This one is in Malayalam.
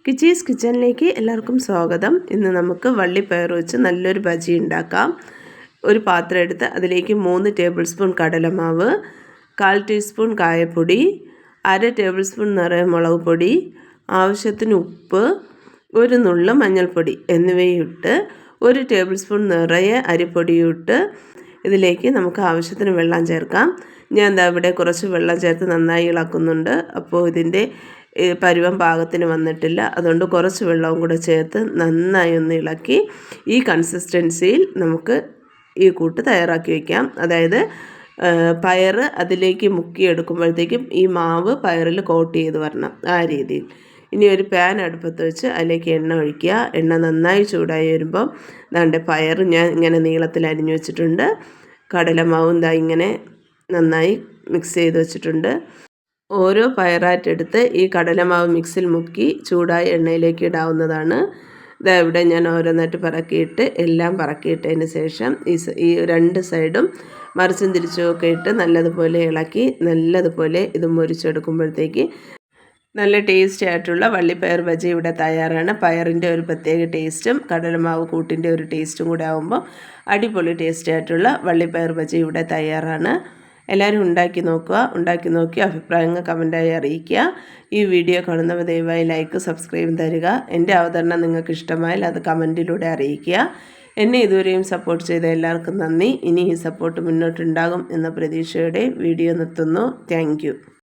കിച്ചീസ് കിച്ചണിലേക്ക് എല്ലാവർക്കും സ്വാഗതം. ഇന്ന് നമുക്ക് വള്ളിപ്പയർ വെച്ച് നല്ലൊരു ബജി ഉണ്ടാക്കാം. ഒരു പാത്രം എടുത്ത് അതിലേക്ക് 3 ടേബിൾ സ്പൂൺ കടലമാവ്, 1/4 ടീസ്പൂൺ കായപ്പൊടി, 1/2 ടേബിൾ സ്പൂൺ നിറയെ മുളക് പൊടി, ആവശ്യത്തിന് ഉപ്പ്, ഒരു നുള്ള് മഞ്ഞൾപ്പൊടി എന്നിവയിട്ട് 1 ടേബിൾ സ്പൂൺ നിറയെ അരിപ്പൊടിയിട്ട് ഇതിലേക്ക് നമുക്ക് ആവശ്യത്തിന് വെള്ളം ചേർക്കാം. ഞാൻ ഇവിടെ കുറച്ച് വെള്ളം ചേർത്ത് നന്നായി ഇളക്കുന്നുണ്ട്. അപ്പോൾ ഇതിൻ്റെ പരുവം പാകത്തിന് വന്നിട്ടില്ല, അതുകൊണ്ട് കുറച്ച് വെള്ളവും കൂടെ ചേർത്ത് നന്നായി ഒന്ന് ഇളക്കി ഈ കൺസിസ്റ്റൻസിയിൽ നമുക്ക് ഈ കൂട്ട് തയ്യാറാക്കി വയ്ക്കാം. അതായത് പയർ അതിലേക്ക് മുക്കിയെടുക്കുമ്പോഴത്തേക്കും ഈ മാവ് പയറിൽ കോട്ട് ചെയ്ത് വരണം, ആ രീതിയിൽ. ഇനി ഒരു പാൻ അടുപ്പത്ത് വെച്ച് അതിലേക്ക് എണ്ണ ഒഴിക്കുക. എണ്ണ നന്നായി ചൂടായി വരുമ്പോൾ ദാണ്ടെ പയർ ഞാൻ ഇങ്ങനെ നീളത്തിൽ അരിഞ്ഞു വെച്ചിട്ടുണ്ട്. കടലമാവും ദാ ഇങ്ങനെ നന്നായി മിക്സ് ചെയ്ത് വെച്ചിട്ടുണ്ട്. ഓരോ പയറായിട്ടെടുത്ത് ഈ കടലമാവ് മിക്സിൽ മുക്കി ചൂടായ എണ്ണയിലേക്ക് ഇടാവുന്നതാണ്. ഇതാ ഇവിടെ ഞാൻ ഓരോന്നായിട്ട് പറക്കിയിട്ട് എല്ലാം പറക്കിയിട്ടതിന് ശേഷം ഈ 2 സൈഡും മറിച്ചും തിരിച്ചുമൊക്കെ ഇട്ട് നല്ലതുപോലെ ഇളക്കി നല്ലതുപോലെ ഇത് മുരിച്ചെടുക്കുമ്പോഴത്തേക്ക് നല്ല ടേസ്റ്റി ആയിട്ടുള്ള വള്ളിപ്പയർ ബജി ഇവിടെ തയ്യാറാണ്. പയറിൻ്റെ ഒരു പ്രത്യേക ടേസ്റ്റും കടലമാവ് കൂട്ടിൻ്റെ ഒരു ടേസ്റ്റും കൂടെ ആകുമ്പോൾ അടിപൊളി ടേസ്റ്റി ആയിട്ടുള്ള വള്ളിപ്പയർ ബജി ഇവിടെ തയ്യാറാണ്. എല്ലാവരും ഉണ്ടാക്കി നോക്കുക. ഉണ്ടാക്കി നോക്കി അഭിപ്രായങ്ങൾ കമൻറ്റായി അറിയിക്കുക. ഈ വീഡിയോ കാണുന്നവർ ദയവായി ലൈക്ക് സബ്സ്ക്രൈബ് തരിക. എൻ്റെ അവതരണം നിങ്ങൾക്ക് ഇഷ്ടമായാൽ അത് കമൻറ്റിലൂടെ അറിയിക്കുക. എന്നെ ഇതുവരെയും സപ്പോർട്ട് ചെയ്ത എല്ലാവർക്കും നന്ദി. ഇനി ഈ സപ്പോർട്ട് മുന്നോട്ടുണ്ടാകും എന്ന പ്രതീക്ഷയോടെ വീഡിയോ നിർത്തുന്നു. Thank you.